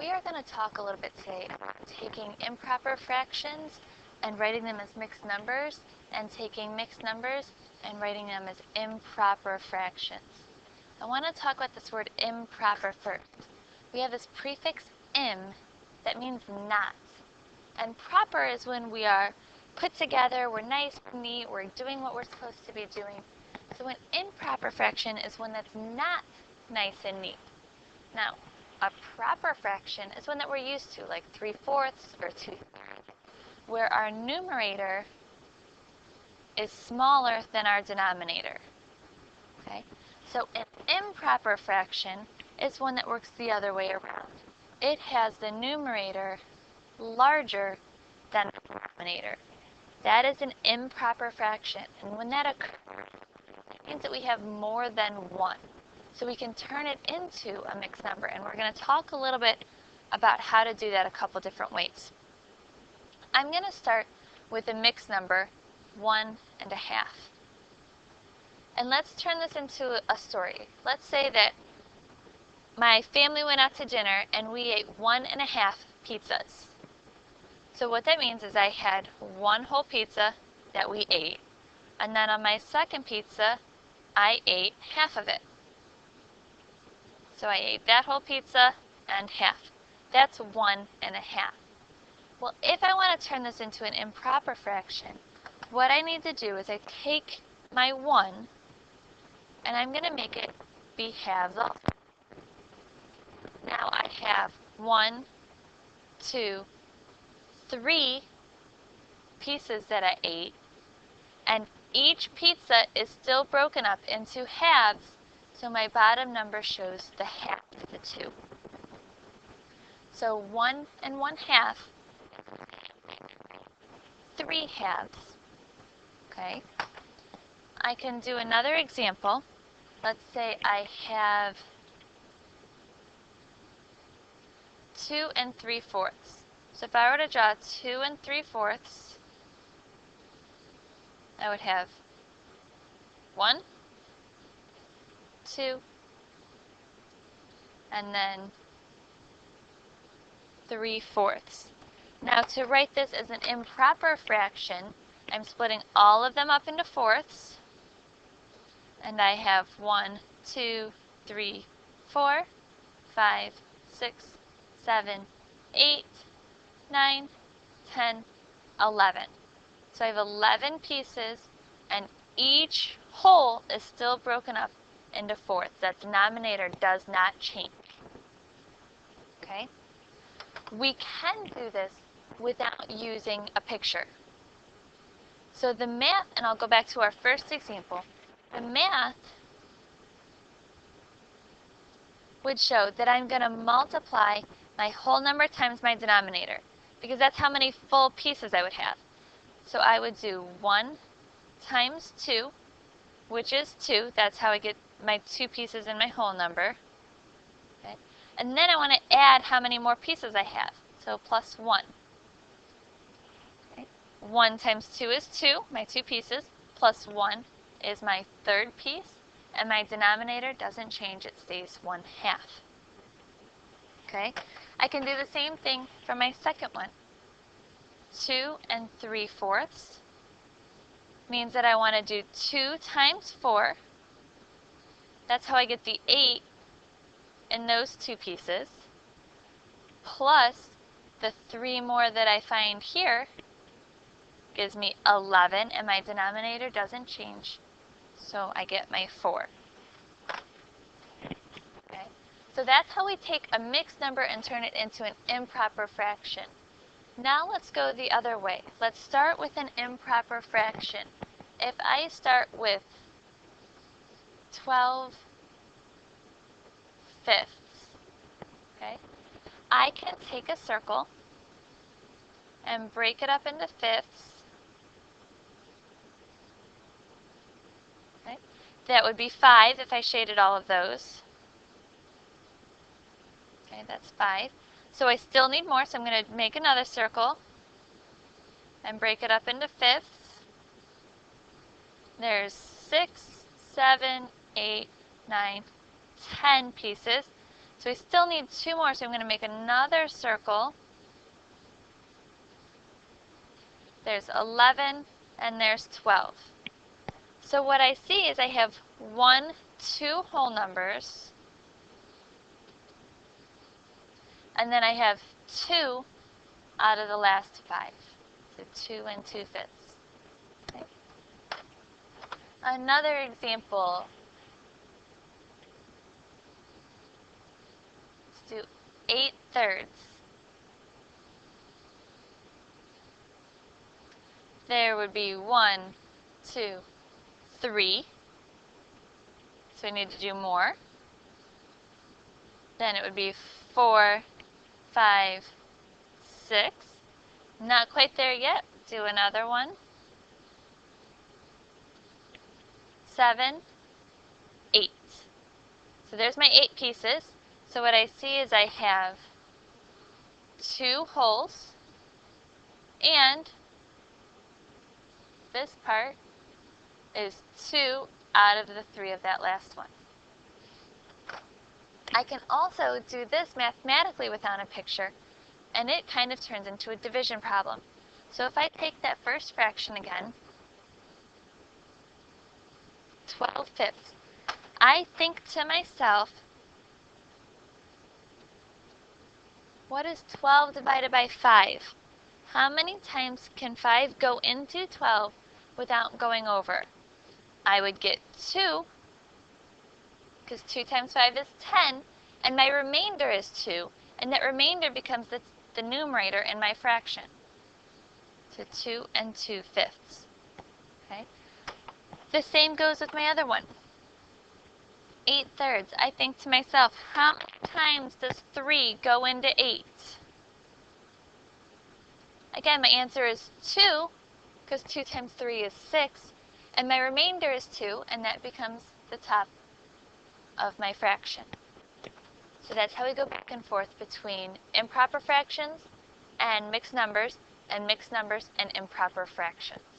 We are going to talk a little bit today about taking improper fractions and writing them as mixed numbers, and taking mixed numbers and writing them as improper fractions. I want to talk about this word improper first. We have this prefix im that means not. And proper is when we are put together, we're nice, neat, we're doing what we're supposed to be doing. So an improper fraction is one that's not nice and neat. Now, a proper fraction is one that we're used to, like 3/4 or 2/3, where our numerator is smaller than our denominator. Okay? So an improper fraction is one that works the other way around. It has the numerator larger than the denominator. That is an improper fraction. And when that occurs, it means that we have more than one. So we can turn it into a mixed number. And we're going to talk a little bit about how to do that a couple different ways. I'm going to start with a mixed number, 1 1/2. And let's turn this into a story. Let's say that my family went out to dinner and we ate 1 1/2 pizzas. So what that means is I had one whole pizza that we ate, and then on my second pizza, I ate half of it. So I ate that whole pizza and half. That's 1 1/2. Well, if I want to turn this into an improper fraction, what I need to do is I take my 1 and I'm going to make it be halves also. Now I have 1, 2, 3 pieces that I ate, and each pizza is still broken up into halves, so my bottom number shows the half of the 2. So 1 1/2, 3 halves. Okay. I can do another example. Let's say I have 2 3/4. So if I were to draw 2 3/4, I would have 1, 2, and then 3/4. Now to write this as an improper fraction, I'm splitting all of them up into fourths, and I have 1, 2, 3, 4, 5, 6, 7, 8, 9, 10, 11. So I have 11 pieces, and each whole is still broken up into fourths. That denominator does not change. Okay? We can do this without using a picture. So the math, and I'll go back to our first example, the math would show that I'm going to multiply my whole number times my denominator, because that's how many full pieces I would have. So I would do 1 times 2, which is 2. That's how I get my 2 pieces in my whole number. Okay. And then I want to add how many more pieces I have. So plus 1. Okay. 1 times 2 is 2, my 2 pieces, plus 1 is my third piece, and my denominator doesn't change, it stays 1/2. Okay? I can do the same thing for my second one. 2 3/4 means that I want to do 2 times 4. That's how I get the 8 in those 2 pieces, plus the 3 more that I find here gives me 11, and my denominator doesn't change, so I get my 4. Okay? So that's how we take a mixed number and turn it into an improper fraction. Now let's go the other way. Let's start with an improper fraction. If I start with 12/5, okay, I can take a circle and break it up into fifths. Okay. That would be 5 if I shaded all of those. Okay, that's 5. So I still need more, so I'm going to make another circle and break it up into fifths. There's 6, 7, 8, 9, 10 pieces. So we still need 2 more, so I'm going to make another circle. There's 11 and there's 12. So what I see is I have 1, 2 whole numbers, and then I have 2 out of the last 5. So 2 and 2/5. Okay. Another example. Let's do 8/3. There would be 1, 2, 3. So we need to do more. Then it would be 4, 5, 6. Not quite there yet. Do another one. 7, 8. So there's my 8 pieces. So what I see is I have 2 wholes, and this part is 2 out of the 3 of that last one. I can also do this mathematically without a picture, and it kind of turns into a division problem. So if I take that first fraction again, 12/5, I think to myself, what is 12 divided by 5? How many times can 5 go into 12 without going over? I would get 2, because 2 times 5 is 10, and my remainder is 2, and that remainder becomes the numerator in my fraction. So 2 and 2/5. Okay. The same goes with my other one. 8/3. I think to myself, how many times does 3 go into 8? Again, my answer is 2, because 2 times 3 is 6, and my remainder is 2, and that becomes the top of my fraction. So that's how we go back and forth between improper fractions and mixed numbers and improper fractions.